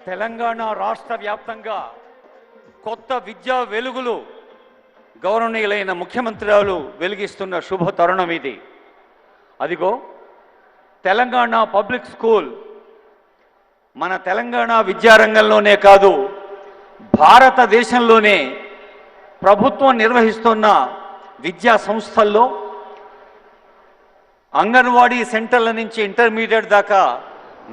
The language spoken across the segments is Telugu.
తెలంగాణ రాష్ట్ర వ్యాప్తంగా కొత్త విద్యా వెలుగులు గౌరవనీయులైన ముఖ్యమంత్రులు వెలిగిస్తున్న శుభ తరుణం ఇది. అదిగో తెలంగాణ పబ్లిక్ స్కూల్ మన తెలంగాణ విద్యారంగంలోనే కాదు, భారతదేశంలోనే ప్రభుత్వం నిర్వహిస్తున్న విద్యా సంస్థల్లో అంగన్వాడీ సెంటర్ల నుంచి ఇంటర్మీడియట్ దాకా,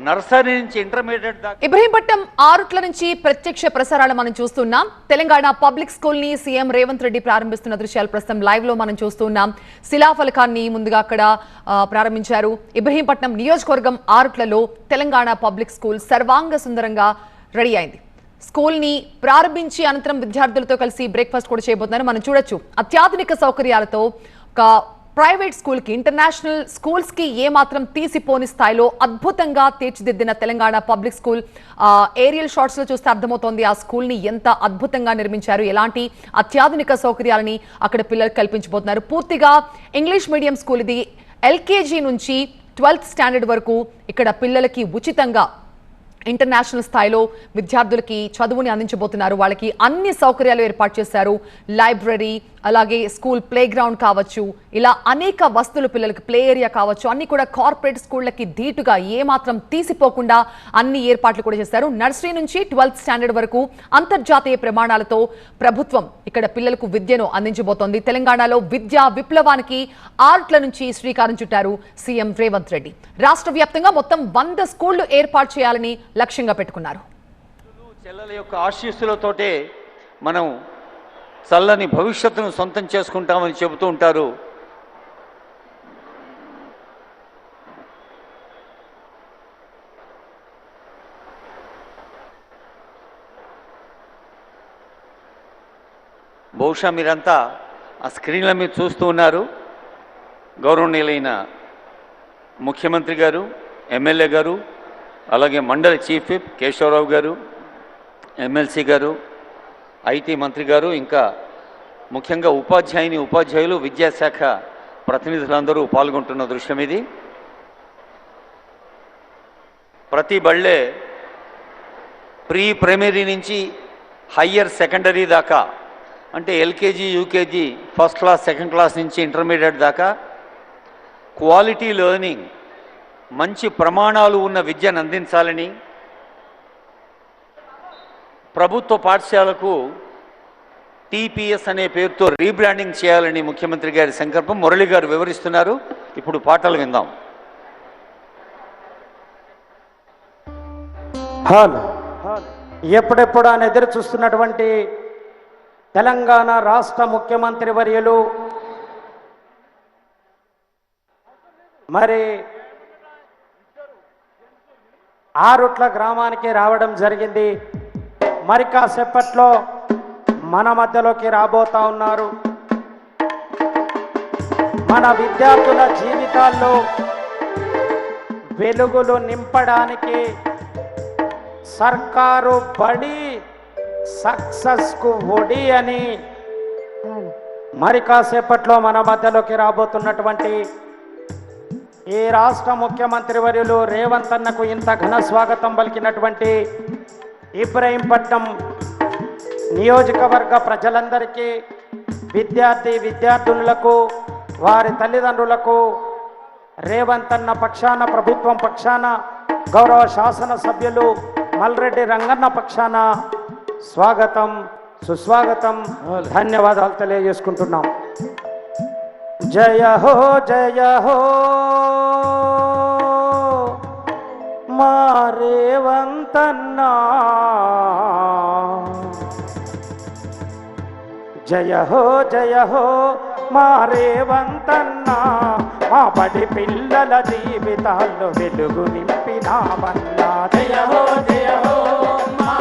నర్సరీ నుంచి ఇంటర్మీడియట్ దాకా. ఇబ్రహీంపట్నం ఆరుట్ల నుంచి ప్రత్యక్ష ప్రసారాలు మనం చూస్తున్నాం. తెలంగాణ పబ్లిక్ స్కూల్ ని సీఎం రేవంత్ రెడ్డి ప్రారంభిస్తున్న దృశ్యాలు ప్రస్తుతం లైవ్ లో మనం చూస్తున్నాం. శిలాఫలకాన్ని ముందుగా అక్కడ ప్రారంభించారు. ఇబ్రహీంపట్నం నియోజకవర్గం ఆరుట్లలో తెలంగాణ పబ్లిక్ స్కూల్ సర్వాంగ సుందరంగా రెడీ అయింది. స్కూల్ ని ప్రారంభించి అనంతరం విద్యార్థులతో కలిసి బ్రేక్ఫాస్ట్ కూడా చేయబోతున్నారు. మనం చూడొచ్చు అత్యాధునిక సౌకర్యాలతో ఒక ప్రైవేట్ స్కూల్ కి, ఇంటర్నేషనల్ స్కూల్స్ కి ఏమాత్రం తీసిపోని స్థాయిలో అద్భుతంగా తీర్చిదిద్దిన Telangana public school aerial shots లో చూస్తే అర్థమవుతోంది ఆ స్కూల్ ని ఎంత అద్భుతంగా నిర్మించారు, ఎలాంటి అత్యాధునిక సౌకర్యాలని అక్కడ పిల్లలకు కల్పించబోతున్నారు. పూర్తిగా ఇంగ్లీష్ మీడియం స్కూల్ ఇది. ఎల్కేజీ నుంచి 12th స్టాండర్డ్ వరకు ఇక్కడ పిల్లలకి ఉచితంగా ఇంటర్నేషనల్ స్థాయిలో విద్యార్థులకి చదువుని అందించబోతున్నారు. వాళ్ళకి అన్ని సౌకర్యాలు ఏర్పాటు చేశారు. లైబ్రరీ, అలాగే స్కూల్ ప్లే గ్రౌండ్ కావచ్చు, ఇలా అనేక వస్తువులు, పిల్లలకి ప్లే ఏరియా కావచ్చు, అన్ని కూడా కార్పొరేట్ స్కూళ్ళకి ధీటుగా ఏమాత్రం తీసిపోకుండా అన్ని ఏర్పాట్లు కూడా చేశారు. నర్సరీ నుంచి 12th స్టాండర్డ్ వరకు అంతర్జాతీయ ప్రమాణాలతో ప్రభుత్వం ఇక్కడ పిల్లలకు విద్యను అందించబోతోంది. తెలంగాణలో విద్యా విప్లవానికి ఆరుట్ల నుంచి శ్రీకారం చుట్టారు సీఎం రేవంత్ రెడ్డి. రాష్ట్ర వ్యాప్తంగా మొత్తం 100 స్కూళ్లు ఏర్పాటు చేయాలని లక్ష్యంగా పెట్టుకున్నారు. చెల్లెల యొక్క ఆశీస్సులతోటే మనం చల్లని భవిష్యత్తును సొంతం చేసుకుంటామని చెబుతూ ఉంటారు. బహుశా మీరంతా ఆ స్క్రీన్ల మీద చూస్తూ ఉన్నారు. గౌరవనీయులైన ముఖ్యమంత్రి గారు, ఎమ్మెల్యే గారు, అలాగే మండలి చీఫ్ విప్ కేశవరావు గారు, ఎమ్మెల్సీ గారు, ఐటీ మంత్రి గారు, ఇంకా ముఖ్యంగా ఉపాధ్యాయులు, విద్యాశాఖ ప్రతినిధులందరూ పాల్గొంటున్న దృశ్యం ఇది. ప్రతి బళ్ళే ప్రీ ప్రైమరీ నుంచి హయ్యర్ సెకండరీ దాకా, అంటే LKG, UKG, first class, second class నుంచి ఇంటర్మీడియట్ దాకా క్వాలిటీ లెర్నింగ్, మంచి ప్రమాణాలు ఉన్న విద్యను అందించాలని ప్రభుత్వ పాఠశాలకు టీపీఎస్ అనే పేరుతో రీబ్రాండింగ్ చేయాలని ముఖ్యమంత్రి గారి సంకల్పం మురళి గారు వివరిస్తున్నారు. ఇప్పుడు పాటలు విందాం. ఎప్పుడెప్పుడు ఆయన ఎదురు చూస్తున్నటువంటి తెలంగాణ రాష్ట్ర ముఖ్యమంత్రి వర్యులు మరి ఆరుట్ల గ్రామానికి రావడం జరిగింది. మరి కాసేపట్లో మన మధ్యలోకి రాబోతా ఉన్నారు. మన విద్యార్థుల జీవితాల్లో వెలుగులు నింపడానికి సర్కారు బడి సక్సెస్కు ఒడి అని మరి కాసేపట్లో మన మధ్యలోకి రాబోతున్నటువంటి ఈ రాష్ట్ర ముఖ్యమంత్రి వర్యులు రేవంత్ అన్నకు ఇంత ఘన స్వాగతం పలికినటువంటి ఇబ్రహీంపట్నం నియోజకవర్గ ప్రజలందరికీ, విద్యార్థులకు, వారి తల్లిదండ్రులకు రేవంత్ అన్న పక్షాన, ప్రభుత్వం పక్షాన, గౌరవ శాసనసభ్యులు మల్రెడ్డి రంగన్న పక్షాన స్వాగతం, సుస్వాగతం, ధన్యవాదాలు తెలియజేసుకుంటున్నాం. జయ హో జయ హో మా రేవంత్ అన్నా, జయ హో మా రేవంత్ అన్నా, మా బడి పిల్లల జీవితాల్లో వెలుగు నింపినావన్నా. జయ హో మా